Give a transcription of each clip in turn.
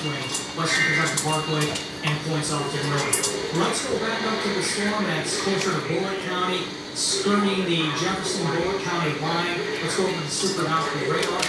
range, Western Kentucky Parkway, and points off to the north. Let's go back up to the storm that's closer to Bullitt County, skirting the Jefferson Bullitt County line. Let's go over to the super Outbreak radar.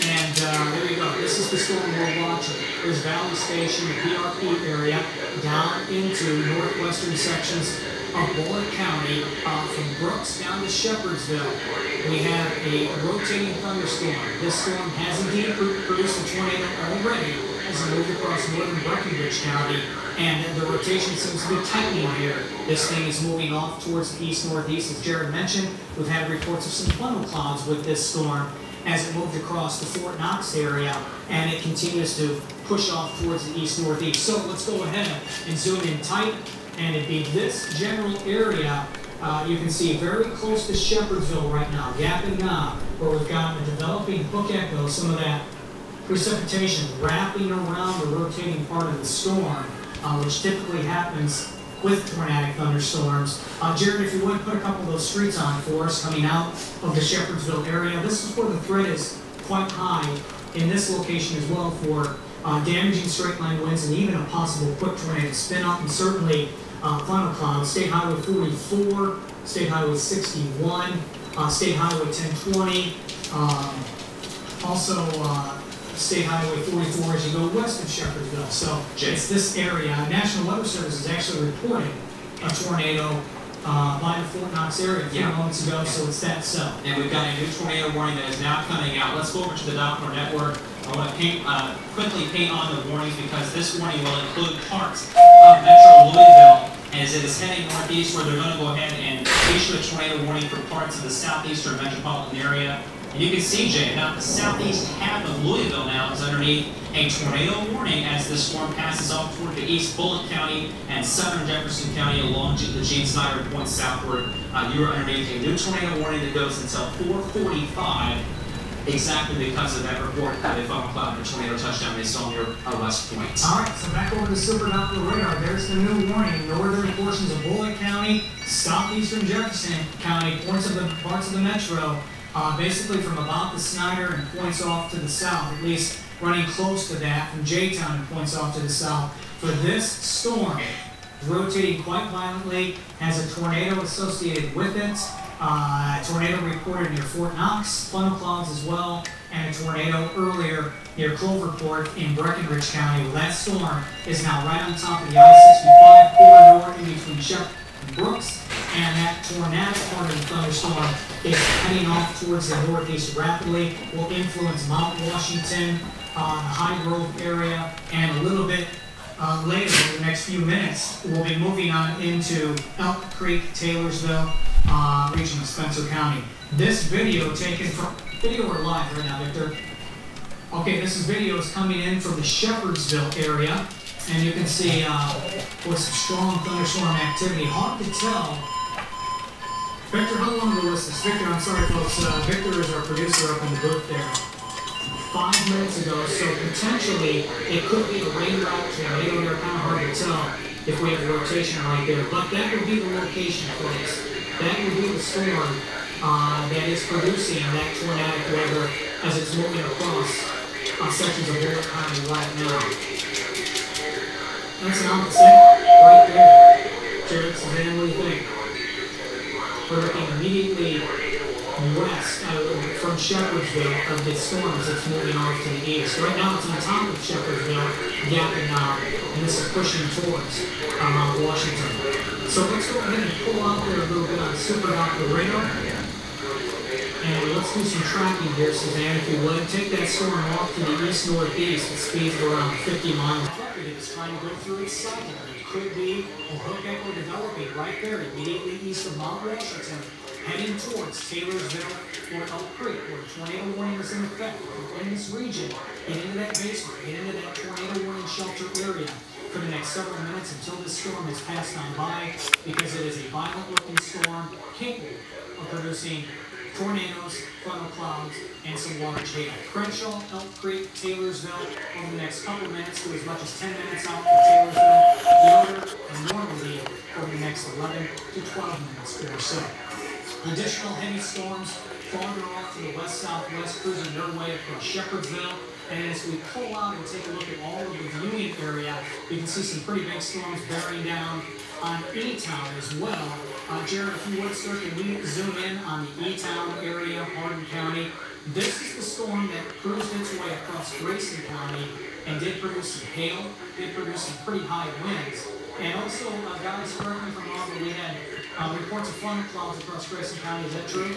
And there you go. This is the storm we're watching. There's Valley Station, the PRP area, down into northwestern sections of Bullitt County, from Brooks down to Shepherdsville. We have a rotating thunderstorm. This storm has indeed produced a tornado already as it moved across northern Breckinridge County, and the rotation seems to be tightening here. This thing is moving off towards the east-northeast. As Jared mentioned, we've had reports of some funnel clouds with this storm as it moved across the Fort Knox area, and it continues to push off towards the east-northeast. So let's go ahead and zoom in tight, and it'd be this general area. You can see very close to Shepherdsville right now, Gap and Knob, where we've got a developing hook echo, some of that precipitation wrapping around the rotating part of the storm, which typically happens with tornadic thunderstorms. Jared, if you would, put a couple of those streets on for us coming out of the Shepherdsville area. This is where the threat is quite high in this location as well for damaging straight line winds and even a possible quick tornado spin up, and certainly funnel clouds. State Highway 44, State Highway 61, State Highway 1020, also State Highway 44 as you go west of Shepherdsville. So it's this area. National Weather Service is actually reporting a tornado by the Fort Knox area a few moments ago, so it's that so. And we've got a new tornado warning that is now coming out. Let's go over to the Doppler network. I want to quickly paint on the warnings because this warning will include parts of Metro Louisville as it is heading northeast, where they're going to go ahead and issue a tornado warning for parts of the southeastern metropolitan area. And you can see, Jay, about the southeast half of Louisville now is underneath a tornado warning as this storm passes off toward the east Bullitt County and southern Jefferson County along the Gene Snyder Point southward. You are underneath a new tornado warning that goes until 4:45, exactly because of that report of a funnel cloud and a tornado touchdown they saw near West Point. All right, so back over to Super Doppler radar. There's the new warning. Northern portions of Bullitt County, southeastern Jefferson County, parts of the metro. Basically from about the Snyder and points off to the south, at least running close to that, from J-Town and points off to the south. For this storm, rotating quite violently, has a tornado associated with it. A tornado reported near Fort Knox, funnel clouds as well, and a tornado earlier near Cloverport in Breckinridge County. Well, that storm is now right on top of the I-65 corridor in between Shepard and Brooks, and that tornadic part of the thunderstorm is heading off towards the northeast rapidly, will influence Mount Washington, the High Grove area, and a little bit later, in the next few minutes, we'll be moving on into Elk Creek, Taylorsville, region of Spencer County. This video taken from, video or live right now, Victor? Okay, this is videos coming in from the Shepherdsville area, and you can see with some strong thunderstorm activity. Hard to tell. Victor, how long ago was this? Victor, I'm sorry folks, Victor is our producer up in the booth there. 5 minutes ago, so potentially it could be a rain route tornado. They're kind of hard to tell if we have a rotation right there, but that would be the location, folks. That would be the storm that is producing that tornadic weather as it's moving across sections of Bullitt County right now. That's an opposite right there. Jared, Suzanne, what do you think? We're looking immediately west from Shepherdsville of the storms that's moving off to the east. Right now it's on top of Shepherdsville, Gap and Knob, and this is pushing towards Mount Washington. So let's go ahead and pull out there a little bit on Super Doppler radar. And let's do some tracking here, Suzanne, if you would. Take that storm off to the east-northeast at speeds of around 50 miles. It's trying to go through its cycle. It could be a hook echo developing right there immediately east of Mount Washington, heading towards Taylorsville or Elk Creek, where a tornado warning is in effect. In this region, get into that basement, get into that tornado warning shelter area for the next several minutes until this storm has passed on by, because it is a violent-looking storm capable of producing tornadoes, funnel clouds, and some large hail. Crenshaw, Elk Creek, Taylorsville, over the next couple minutes to as much as 10 minutes out for Taylorsville, Yoder, and Normandy over the next 11 to 12 minutes or so. Additional heavy storms farther off to the west-southwest, cruising their way across Shepherdsville, And as we pull out and take a look at all of the viewing area, you can see some pretty big storms bearing down on E-Town as well. Jared, if you would, sir, can we zoom in on the E-Town area, Hardin County? This is the storm that cruised its way across Grayson County and did produce some hail, did produce some pretty high winds. And also, guys, correct me if I'm wrong, but we had reports of thunder clouds across Grayson County. Is that true?